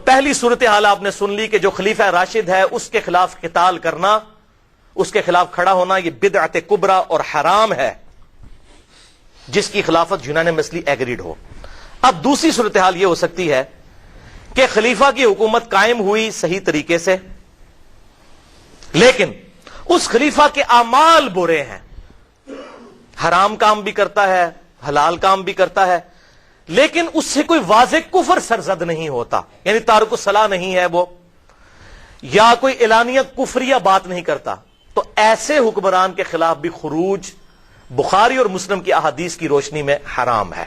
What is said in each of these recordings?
پہلی صورتحال آپ نے سن لی کہ جو خلیفہ راشد ہے اس کے خلاف قتال کرنا، اس کے خلاف کھڑا ہونا، یہ بدعت کبریٰ اور حرام ہے جس کی خلافت یونانیمسلی ایگریڈ ہو۔ اب دوسری صورتحال یہ ہو سکتی ہے کہ خلیفہ کی حکومت قائم ہوئی صحیح طریقے سے، لیکن اس خلیفہ کے اعمال برے ہیں، حرام کام بھی کرتا ہے، حلال کام بھی کرتا ہے، لیکن اس سے کوئی واضح کفر سرزد نہیں ہوتا، یعنی تارک الصلاۃ نہیں ہے وہ، یا کوئی اعلانیہ کفریہ بات نہیں کرتا، تو ایسے حکمران کے خلاف بھی خروج بخاری اور مسلم کی احادیث کی روشنی میں حرام ہے۔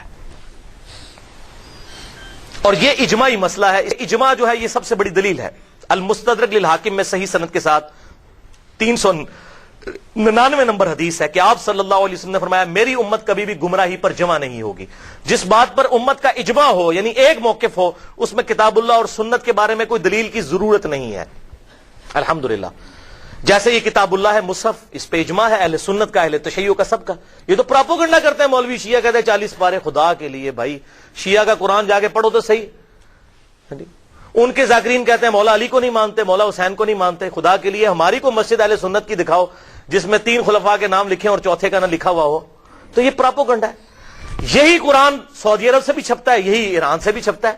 اور یہ اجماعی مسئلہ ہے، اجماع جو ہے یہ سب سے بڑی دلیل ہے۔ المستدرک للحاکم میں صحیح سند کے ساتھ 399 نمبر حدیث ہے کہ آپ صلی اللہ علیہ وسلم نے فرمایا میری امت کبھی بھی گمراہی پر جمع نہیں ہوگی۔ جس بات پر امت کا اجماع ہو، یعنی ایک موقف ہو، اس میں کتاب اللہ اور سنت کے بارے میں کوئی دلیل کی ضرورت نہیں ہے، الحمدللہ۔ جیسے یہ کتاب اللہ ہے، مصحف، اس پہ اجماع ہے اہل سنت کا، اہل تشیع کا، سب کا۔ یہ تو پراپوگنڈا کرتے ہیں مولوی شیعہ، کہتے ہیں 40 پارے، خدا کے لیے بھائی شیعہ کا قرآن جا کے پڑھو تو صحیح۔ ان کے ذاکرین کہتے ہیں مولا علی کو نہیں مانتے، مولا حسین کو نہیں مانتے، خدا کے لیے ہماری کو مسجد اہل سنت کی دکھاؤ جس میں 3 خلفاء کے نام لکھے اور چوتھے کا نہ لکھا ہوا ہو۔ تو یہ پراپوگنڈا ہے۔ یہی قرآن سعودی عرب سے بھی چھپتا ہے، یہی ایران سے بھی چھپتا ہے،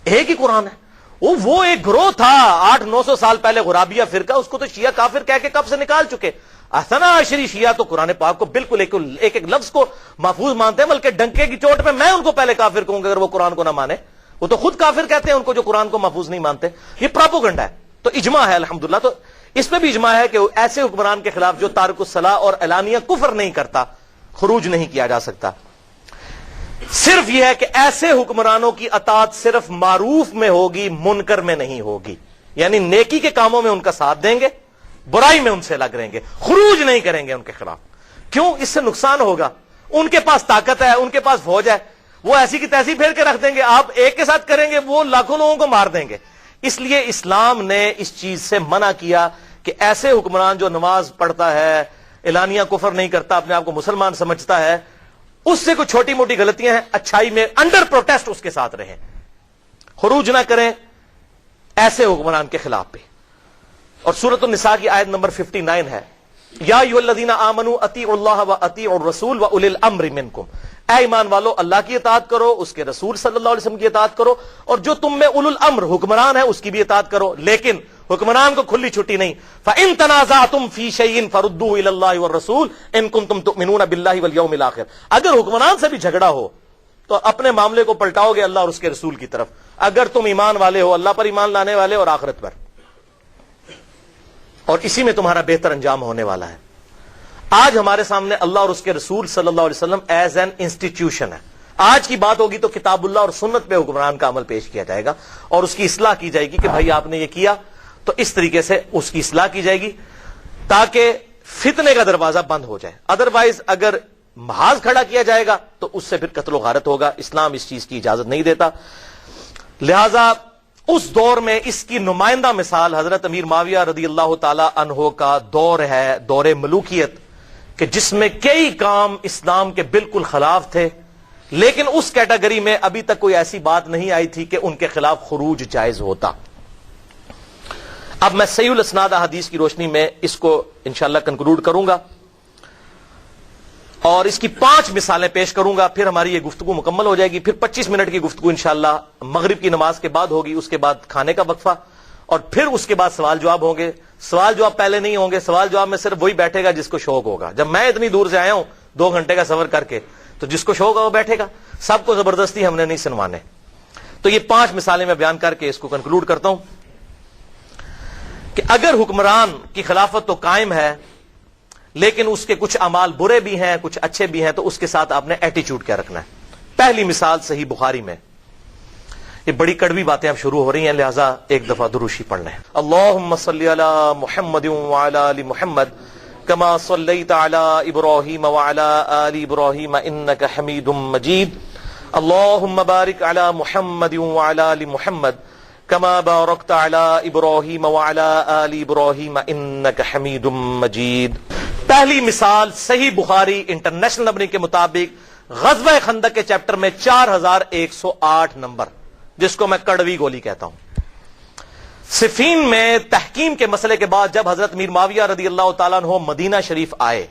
ایک ہی قرآن ہے۔ وہ ایک گروہ تھا 800-900 سال پہلے، غرابیہ فرقہ، اس کو تو شیعہ کافر کہہ کے کب سے نکال چکے۔ اثنا عشری شیعہ تو قرآن پاک کو بالکل ایک لفظ کو محفوظ مانتے ہیں، بلکہ ڈنکے کی چوٹ پہ میں ان کو پہلے کافر کہوں گا اگر وہ قرآن کو نہ مانے۔ وہ تو خود کافر کہتے ہیں ان کو جو قرآن کو محفوظ نہیں مانتے۔ یہ پراپوگنڈا ہے۔ تو اجماع ہے الحمدللہ، تو اس میں بھی اجماع ہے کہ ایسے حکمران کے خلاف جو تارک الصلاۃ اور اعلانیہ کفر نہیں کرتا، خروج نہیں کیا جا سکتا۔ صرف یہ ہے کہ ایسے حکمرانوں کی اطاعت صرف معروف میں ہوگی، منکر میں نہیں ہوگی، یعنی نیکی کے کاموں میں ان کا ساتھ دیں گے، برائی میں ان سے لگ رہیں گے، خروج نہیں کریں گے ان کے خلاف۔ کیوں؟ اس سے نقصان ہوگا۔ ان کے پاس طاقت ہے، ان کے پاس فوج ہے، وہ ایسی کی تیسی پھیر کے رکھ دیں گے، آپ ایک کے ساتھ کریں گے وہ لاکھوں لوگوں کو مار دیں گے۔ اس لیے اسلام نے اس چیز سے منع کیا کہ ایسے حکمران جو نماز پڑھتا ہے، اعلانیہ کفر نہیں کرتا، اپنے آپ کو مسلمان سمجھتا ہے، اس سے کوئی چھوٹی موٹی غلطیاں ہیں، اچھائی میں انڈر پروٹیسٹ اس کے ساتھ رہیں، خروج نہ کریں ایسے حکمران کے خلاف بھی۔ اور سورۃ النساء کی آیت نمبر 59 ہے، یا ایھا الذین آمنوا اطیعوا اللہ واطیعوا الرسول واولی الامر منکم، اے ایمان والو اللہ کی اطاعت کرو، اس کے رسول صلی اللہ علیہ وسلم کی اطاعت کرو، اور جو تم میں اولو الامر حکمران ہے اس کی بھی اطاعت کرو، لیکن حکمران کو کھلی چھٹی نہیں۔ فَإِن تَنَازَعْتُمْ فِي شَيْءٍ فَرُدُّوهُ إِلَى اللَّهِ وَالرَّسُولِ إِن كُنتُمْ تُؤْمِنُونَ بِاللَّهِ وَالْيَوْمِ الْآخِرِ، اگر حکمران سے بھی جھگڑا ہو تو اپنے معاملے کو پلٹاؤ گے اللہ اور اس کے رسول کی طرف، اگر تم ایمان والے ہو، اللہ پر ایمان لانے والے اور آخرت پر، اور اسی میں تمہارا بہتر انجام ہونے والا ہے۔ آج ہمارے سامنے اللہ اور اس کے رسول صلی اللہ علیہ وسلم ایز این انسٹیٹیوشن ہے۔ آج کی بات ہوگی تو کتاب اللہ اور سنت پہ حکمران کا عمل پیش کیا جائے گا اور اس کی اصلاح کی جائے گی کہ بھائی آپ نے یہ کیا، تو اس طریقے سے اس کی اصلاح کی جائے گی تاکہ فتنے کا دروازہ بند ہو جائے۔ ادروائز اگر محاذ کھڑا کیا جائے گا تو اس سے پھر قتل و غارت ہوگا، اسلام اس چیز کی اجازت نہیں دیتا۔ لہذا اس دور میں اس کی نمائندہ مثال حضرت امیر معاویہ رضی اللہ تعالی عنہ کا دور ہے، دور ملوکیت، کہ جس میں کئی کام اسلام کے بالکل خلاف تھے، لیکن اس کیٹیگری میں ابھی تک کوئی ایسی بات نہیں آئی تھی کہ ان کے خلاف خروج جائز ہوتا۔ اب میں صحیح الاسناد حدیث کی روشنی میں اس کو انشاءاللہ کنکلوڈ کروں گا اور اس کی 5 مثالیں پیش کروں گا، پھر ہماری یہ گفتگو مکمل ہو جائے گی۔ پھر 25 منٹ کی گفتگو انشاءاللہ مغرب کی نماز کے بعد ہوگی، اس کے بعد کھانے کا وقفہ، اور پھر اس کے بعد سوال جواب ہوں گے۔ سوال جواب پہلے نہیں ہوں گے، سوال جواب میں صرف وہی بیٹھے گا جس کو شوق ہوگا۔ جب میں اتنی دور سے آیا ہوں 2 گھنٹے کا سفر کر کے، تو جس کو شوق ہے وہ بیٹھے گا، سب کو زبردستی ہم نے نہیں سنوانے۔ تو یہ 5 مثالیں میں بیان کر کے اس کو کنکلوڈ کرتا ہوں کہ اگر حکمران کی خلافت تو قائم ہے لیکن اس کے کچھ اعمال برے بھی ہیں، کچھ اچھے بھی ہیں، تو اس کے ساتھ آپ نے ایٹیچیوڈ کیا رکھنا ہے۔ پہلی مثال صحیح بخاری میں، یہ بڑی کڑوی باتیں اب شروع ہو رہی ہیں، لہذا ایک دفعہ دروشی پڑھ لیں۔ اللہم صلی علی محمد وعلی آل محمد کما صلیت علی ابراہیم وعلی آل ابراہیم انک حمید مجید، اللہم بارک علی محمد وعلی آل محمد کما بارکت علی ابراہیم وعلی آل ابراہیم انک حمید مجید۔ پہلی مثال صحیح بخاری انٹرنیشنل نمبرنگ کے مطابق غزوہ خندق کے چیپٹر میں 4108 نمبر، جس کو میں کڑوی گولی کہتا ہوں۔ صفین میں تحکیم کے مسئلے کے بعد جب حضرت امیر معاویہ رضی اللہ تعالیٰ عنہ مدینہ شریف آئے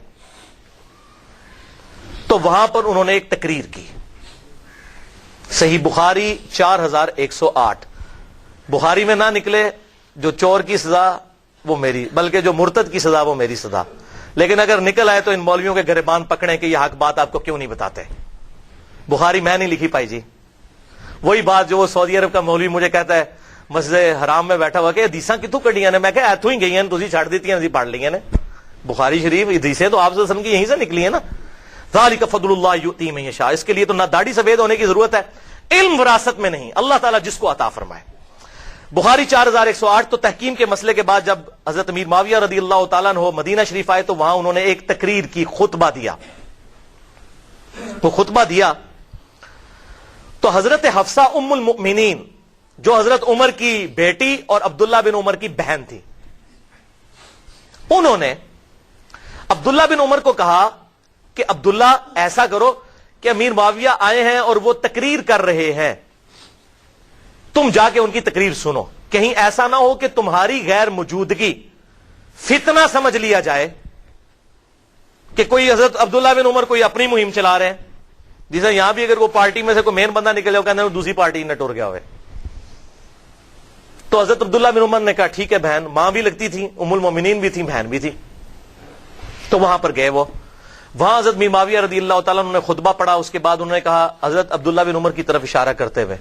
تو وہاں پر انہوں نے ایک تقریر کی. صحیح بخاری 4108. بخاری میں نہ نکلے جو چور کی سزا وہ میری، بلکہ جو مرتد کی سزا وہ میری سزا، لیکن اگر نکل آئے تو ان مولویوں کے گریبان پکڑیں کہ یہ حق بات آپ کو کیوں نہیں بتاتے. بخاری میں نہیں لکھی پائی جی. وہی بات جو وہ سعودی عرب کا مولوی مجھے کہتا ہے مسجد حرام میں بیٹھا ہوا کہ حدیثاں کتوں کٹیاں نے، میں کہ ایتھوں ہی گئی ہیں تسی چھڑ دیتی ہیں پڑھ لی ہیں. بخاری شریف حدیثیں تو آپ صلی اللہ علیہ وسلم کی یہیں سے نکلی ہیں نا. ذالک فضل اللہ یؤتی من یشاء. اس کے لیے تو نہ داڑھی سفید ہونے کی ضرورت ہے، علم وراثت میں نہیں، اللہ تعالیٰ جس کو عطا فرمائے. بخاری 4108. تو تحکیم کے مسئلے کے بعد جب حضرت امیر معاویہ رضی اللہ تعالیٰ عنہ مدینہ شریف آئے تو وہاں انہوں نے ایک تقریر کی، خطبہ دیا. وہ خطبہ دیا تو حضرت حفصہ ام المؤمنین جو حضرت عمر کی بیٹی اور عبداللہ بن عمر کی بہن تھی، انہوں نے عبداللہ بن عمر کو کہا کہ عبداللہ ایسا کرو کہ امیر معاویہ آئے ہیں اور وہ تقریر کر رہے ہیں، تم جا کے ان کی تقریر سنو، کہیں ایسا نہ ہو کہ تمہاری غیر موجودگی فتنہ سمجھ لیا جائے کہ کوئی حضرت عبداللہ بن عمر کوئی اپنی مہم چلا رہے ہیں. جیسے یہاں بھی اگر وہ پارٹی میں سے کوئی مین بندہ نکلے ہو کہتے ہیں دوسری پارٹی نہ ٹور گیا ہوئے. تو حضرت عبداللہ بن عمر نے کہا ٹھیک ہے، بہن ماں بھی لگتی تھی، ام المومنین بھی تھی، بہن بھی تھی. تو وہاں پر گئے. وہ وہاں حضرت امیر معاویہ رضی اللہ تعالیٰ نے خطبہ پڑھا. اس کے بعد انہوں نے کہا حضرت عبداللہ بن عمر کی طرف اشارہ کرتے ہوئے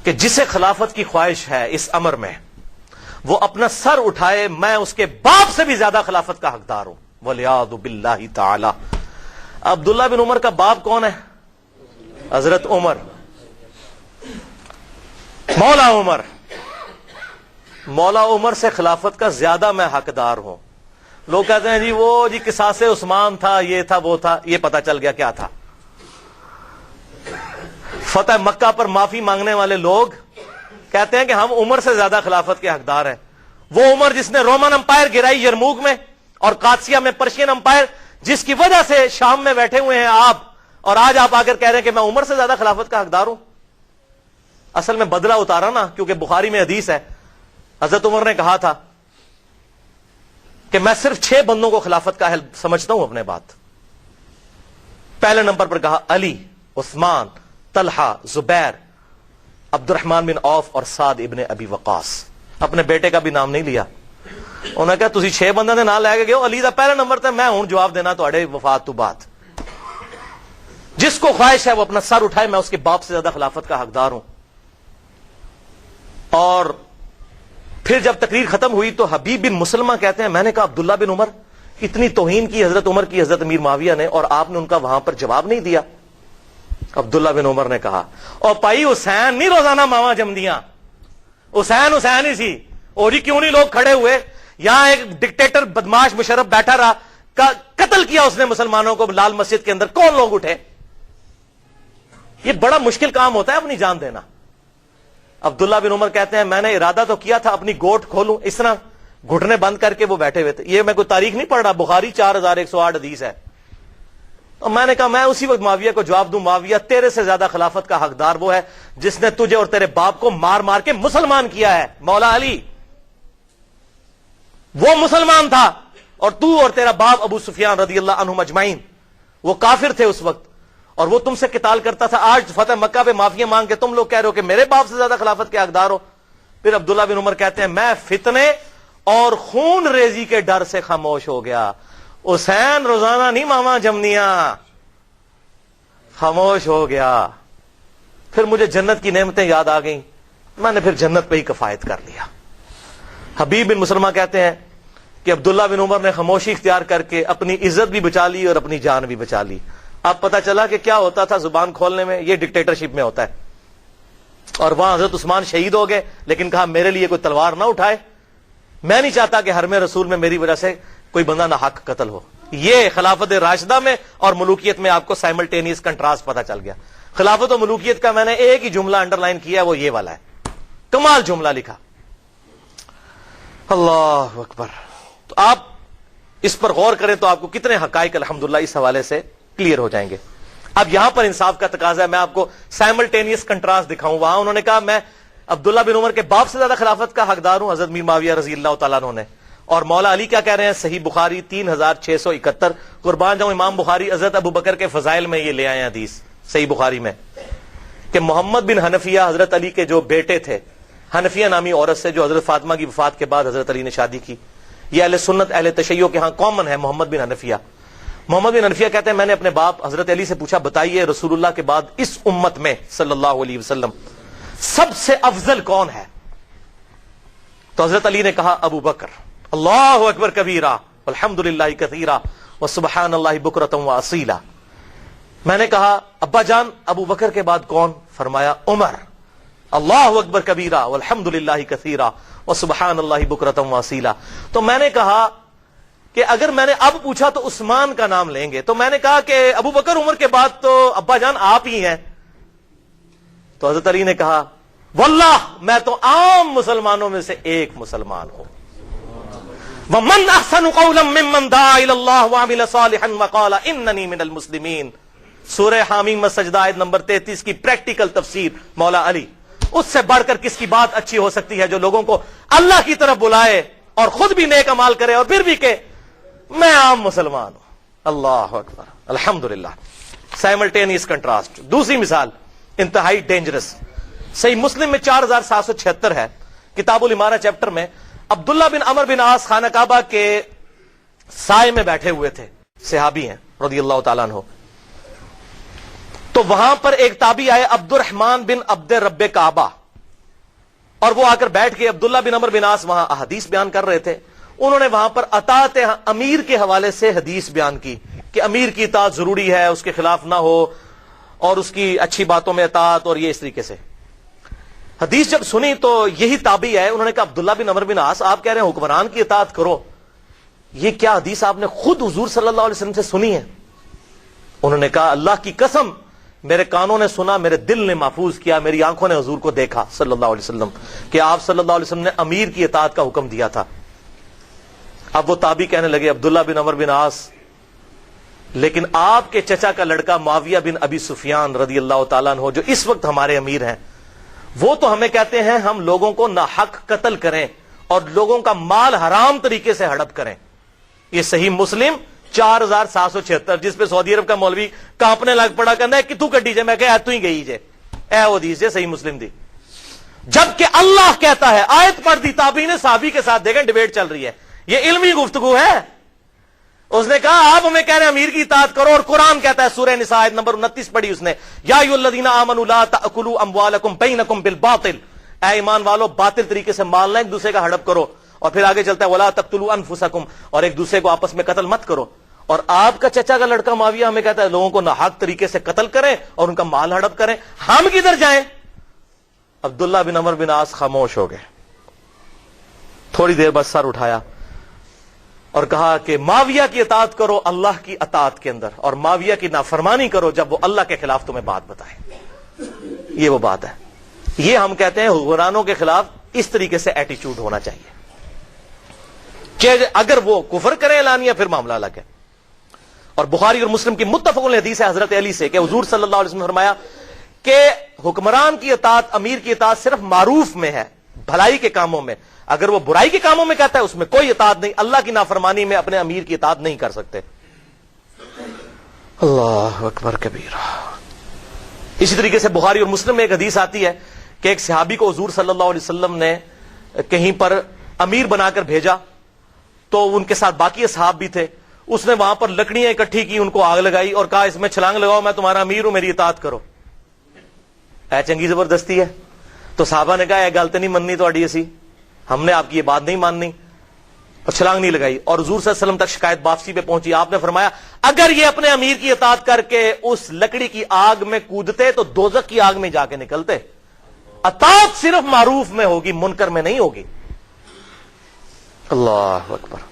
کہ جسے خلافت کی خواہش ہے اس امر میں وہ اپنا سر اٹھائے، میں اس کے باپ سے بھی زیادہ خلافت کا حقدار ہوں. وَلِعَاذُ بِاللَّهِ تعالی. عبداللہ بن عمر کا باپ کون ہے؟ حضرت عمر، مولا عمر. مولا عمر سے خلافت کا زیادہ میں حقدار ہوں. لوگ کہتے ہیں جی وہ جی قصاص عثمان تھا، یہ تھا وہ تھا. یہ پتا چل گیا کیا تھا. فتح مکہ پر معافی مانگنے والے لوگ کہتے ہیں کہ ہم عمر سے زیادہ خلافت کے حقدار ہیں. وہ عمر جس نے رومن امپائر گرائی یرموک میں اور قادسیہ میں پرشین امپائر، جس کی وجہ سے شام میں بیٹھے ہوئے ہیں آپ، اور آج آپ آ کر کہہ رہے ہیں کہ میں عمر سے زیادہ خلافت کا حقدار ہوں. اصل میں بدلہ اتارا نا، کیونکہ بخاری میں حدیث ہے حضرت عمر نے کہا تھا کہ میں صرف 6 بندوں کو خلافت کا اہل سمجھتا ہوں اپنے بات. پہلے نمبر پر کہا علی، عثمان، طلحہ، زبیر، عبد الرحمن بن عوف اور سعد ابن ابی وقاص. اپنے بیٹے کا بھی نام نہیں لیا. انہوں نے کہا تسی 6 بندوں نے نام لے کے گئے، علی دا پہلا نمبر تھا، میں ہوں جواب دینا تواڈے وفات تو بعد. جس کو خواہش ہے وہ اپنا سر اٹھائے، میں اس کے باپ سے زیادہ خلافت کا حقدار ہوں. اور پھر جب تقریر ختم ہوئی تو حبیب بن مسلمہ کہتے ہیں میں نے کہا عبداللہ بن عمر، اتنی توہین کی حضرت عمر کی حضرت امیر معاویہ نے اور آپ نے ان کا وہاں پر جواب نہیں دیا. عبداللہ بن عمر نے کہا اور پائی حسین نہیں روزانہ ماما جمدیاں، حسین حسین ہی سی. اور ہی کیوں نہیں لوگ کھڑے ہوئے؟ یہاں ایک ڈکٹیٹر بدماش مشرف بیٹھا رہا، قتل کیا اس نے مسلمانوں کو لال مسجد کے اندر، کون لوگ اٹھے؟ یہ بڑا مشکل کام ہوتا ہے اپنی جان دینا. عبداللہ بن عمر کہتے ہیں میں نے ارادہ تو کیا تھا اپنی گوٹ کھولوں، اس طرح گھٹنے بند کر کے وہ بیٹھے ہوئے تھے. یہ میں کوئی تاریخ نہیں پڑھ رہا، بخاری 4108 حدیث ہے. اور میں نے کہا میں اسی وقت معاویہ کو جواب دوں، معاویہ تیرے سے زیادہ خلافت کا حقدار وہ ہے جس نے تجھے اور تیرے باپ کو مار مار کے مسلمان کیا ہے. مولا علی وہ مسلمان تھا اور تو اور تیرا باپ ابو سفیان رضی اللہ عنہم اجمعین وہ کافر تھے اس وقت، اور وہ تم سے قتال کرتا تھا. آج فتح مکہ پہ معافیاں مانگ کے تم لوگ کہہ رہے ہو کہ میرے باپ سے زیادہ خلافت کے حقدار ہو. پھر عبداللہ بن عمر کہتے ہیں میں فتنے اور خون ریزی کے ڈر سے خاموش ہو گیا. حسین روزانہ نہیں ماما جمنیاں، خاموش ہو گیا. پھر مجھے جنت کی نعمتیں یاد آ گئیں، میں نے پھر جنت پہ ہی کفایت کر لیا. حبیب بن مسلمہ کہتے ہیں کہ عبداللہ بن عمر نے خاموشی اختیار کر کے اپنی عزت بھی بچا لی اور اپنی جان بھی بچا لی. اب پتا چلا کہ کیا ہوتا تھا زبان کھولنے میں، یہ ڈکٹیٹرشپ میں ہوتا ہے. اور وہاں حضرت عثمان شہید ہو گئے، لیکن کہا میرے لیے کوئی تلوار نہ اٹھائے، میں نہیں چاہتا کہ حرم رسول میں میری وجہ سے کوئی بندہ نہ حق قتل ہو. یہ خلافت راشدہ میں اور ملوکیت میں آپ کو سائملٹینیس کنٹراسٹ پتا چل گیا. خلافت و ملوکیت کا میں نے ایک ہی جملہ انڈر لائن کیا، وہ یہ والا ہے، کمال جملہ لکھا. اللہ اکبر. تو آپ اس پر غور کریں تو آپ کو کتنے حقائق الحمدللہ اس حوالے سے کلیئر ہو جائیں گے. اب یہاں پر انصاف کا تقاضا ہے، میں آپ کو سائملٹینیس کنٹراسٹ دکھاؤں. وہاں انہوں نے کہا میں عبداللہ بن عمر کے باپ سے زیادہ خلافت کا حقدار ہوں حضرت میر معاویہ رضی اللہ تعالیٰ عنہ نے. اور مولا علی کیا کہہ رہے ہیں؟ صحیح بخاری 3671. قربان جاؤں امام بخاری حضرت ابو بکر کے فضائل میں یہ لے آئے ہیں حدیث صحیح بخاری میں کہ محمد بن حنفیہ حضرت علی کے جو بیٹے تھے، حنفیہ نامی عورت سے جو حضرت فاطمہ کی وفات کے بعد حضرت علی نے شادی کی. یہ اہل سنت اہل تشیع کے ہاں کامن ہے. محمد بن حنفیہ کہتے ہیں میں نے اپنے باپ حضرت علی سے پوچھا بتائیے رسول اللہ کے بعد اس امت میں صلی اللہ علیہ وسلم سب سے افضل کون ہے؟ تو حضرت علی نے کہا ابو بکر. اللہ اکبر کبیرہ والحمد للہ کثیرہ وسبحان اللہ بکرۃ واصیلا. میں نے کہا ابا جان ابو بکر کے بعد کون؟ فرمایا عمر. اللہ اکبر کبیرہ والحمد للہ کثیرہ وسبحان اللہ بکرۃ واصیلا. تو میں نے کہا کہ اگر میں نے اب پوچھا تو عثمان کا نام لیں گے. تو میں نے کہا کہ ابو بکر عمر کے بعد تو ابا جان آپ ہی ہیں. تو حضرت علی نے کہا واللہ میں تو عام مسلمانوں میں سے ایک مسلمان ہوں. وَمَنْ أَحْسَنُ قَوْلًا مِّمَّنْ دَعَا إِلَى اللَّهِ وَعَمِلَ صَالِحًا وَقَالَ إِنَّنِي مِنَ الْمُسْلِمِينَ. سورہ حامیم السجدہ آیت نمبر 33 کی پریکٹیکل تفسیر مولا علی. اس سے بڑھ کر کس کی بات اچھی ہو سکتی ہے جو لوگوں کو اللہ کی طرف بلائے اور خود بھی نیک امال کرے اور پھر بھی کہ میں عام مسلمان ہوں. اللہ اکبر الحمدللہ. Simultaneous contrast. دوسری مثال انتہائی ڈینجرس. صحیح مسلم میں 4776 ہے کتاب الامارہ چیپٹر میں. عبداللہ بن عمر بن عاص خانہ کعبہ کے سائے میں بیٹھے ہوئے تھے، صحابی ہیں رضی اللہ تعالیٰ عنہ. تو وہاں پر ایک تابعی آئے عبد الرحمن بن عبد رب کعبہ، اور وہ آ کر بیٹھ کے عبداللہ بن عمر بن عاص وہاں حدیث بیان کر رہے تھے. انہوں نے وہاں پر اطاعت امیر کے حوالے سے حدیث بیان کی کہ امیر کی اطاعت ضروری ہے، اس کے خلاف نہ ہو اور اس کی اچھی باتوں میں اطاعت، اور یہ اس طریقے سے حدیث جب سنی تو یہی تابعی ہے، انہوں نے کہا عبداللہ بن عمر بن عاص آپ کہہ رہے ہیں حکمران کی اطاعت کرو، یہ کیا حدیث آپ نے خود حضور صلی اللہ علیہ وسلم سے سنی ہے؟ انہوں نے کہا اللہ کی قسم میرے کانوں نے سنا، میرے دل نے محفوظ کیا، میری آنکھوں نے حضور کو دیکھا صلی اللہ علیہ وسلم کہ آپ صلی اللہ علیہ وسلم نے امیر کی اطاعت کا حکم دیا تھا. اب وہ تابعی کہنے لگے عبداللہ بن عمر بن عاص لیکن آپ کے چچا کا لڑکا معاویہ بن ابی سفیان رضی اللہ تعالیٰ عنہ جو اس وقت ہمارے امیر ہیں، وہ تو ہمیں کہتے ہیں ہم لوگوں کو ناحق قتل کریں اور لوگوں کا مال حرام طریقے سے ہڑپ کریں. یہ صحیح مسلم 4776 جس پہ سعودی عرب کا مولوی کانپنے لگ پڑا کہنا ہے کہ تو کٹی جائے، میں کہ تو ہی گئی جے اے حدیث جے صحیح مسلم دی. جبکہ اللہ کہتا ہے، آیت پڑھ دی تابعی نے صحابی کے ساتھ، دیکھیں ڈیبیٹ چل رہی ہے، یہ علمی گفتگو ہے. اس نے کہا آپ ہمیں کہہ رہے ہیں امیر کی اطاعت کرو، اور قرآن کہتا ہے سورہ نساء آیت نمبر 29 پڑھی اس نے، یا ایھا الذین آمنوا لا تأکلوا اموالکم بینکم بالباطل، اے ایمان والو باطل طریقے سے مال نہ ایک دوسرے کا ہڑپ کرو. اور پھر آگے چلتا ہے ولا تقتلوا انفسکم، اور ایک دوسرے کو آپس میں قتل مت کرو. اور آپ کا چچا کا لڑکا معاویہ ہمیں کہتا ہے لوگوں کو ناحق طریقے سے قتل کریں اور ان کا مال ہڑپ کریں، ہم کدھر جائیں؟ عبداللہ بن عمر بن عاص خاموش ہو گئے. تھوڑی دیر بعد سر اٹھایا اور کہا کہ معاویہ کی اطاعت کرو اللہ کی اطاعت کے اندر، اور معاویہ کی نافرمانی کرو جب وہ اللہ کے خلاف تمہیں بات بتائے. یہ وہ بات ہے. یہ ہم کہتے ہیں حکمرانوں کے خلاف اس طریقے سے ایٹیچیوڈ ہونا چاہیے کہ اگر وہ کفر کریں اعلانیہ پھر معاملہ الگ ہے. اور بخاری اور مسلم کی متفق حدیث ہے حضرت علی سے کہ حضور صلی اللہ علیہ وسلم نے فرمایا کہ حکمران کی اطاعت امیر کی اطاعت صرف معروف میں ہے، بھلائی کے کاموں میں. اگر وہ برائی کے کاموں میں کہتا ہے اس میں کوئی اطاعت نہیں، اللہ کی نافرمانی میں اپنے امیر کی اطاعت نہیں کر سکتے. اللہ اکبر کبیرہ. اسی طریقے سے بخاری اور مسلم میں ایک حدیث آتی ہے کہ ایک صحابی کو حضور صلی اللہ علیہ وسلم نے کہیں پر امیر بنا کر بھیجا، تو ان کے ساتھ باقی اصحاب بھی تھے. اس نے وہاں پر لکڑیاں اکٹھی کی، ان کو آگ لگائی اور کہا اس میں چھلانگ لگاؤ، میں تمہارا امیر ہوں، میری اطاعت کرو. اے چنگی زبردستی ہے. تو صحابہ نے کہا اے گل تو نہیں مننی تہاڈی، اسی ہم نے آپ کی یہ بات نہیں ماننی، اور چھلانگ نہیں لگائی. اور حضور صلی اللہ علیہ وسلم تک شکایت واپسی پہ پہنچی. آپ نے فرمایا اگر یہ اپنے امیر کی اطاعت کر کے اس لکڑی کی آگ میں کودتے تو دوزخ کی آگ میں جا کے نکلتے. اطاعت صرف معروف میں ہوگی، منکر میں نہیں ہوگی. اللہ اکبر.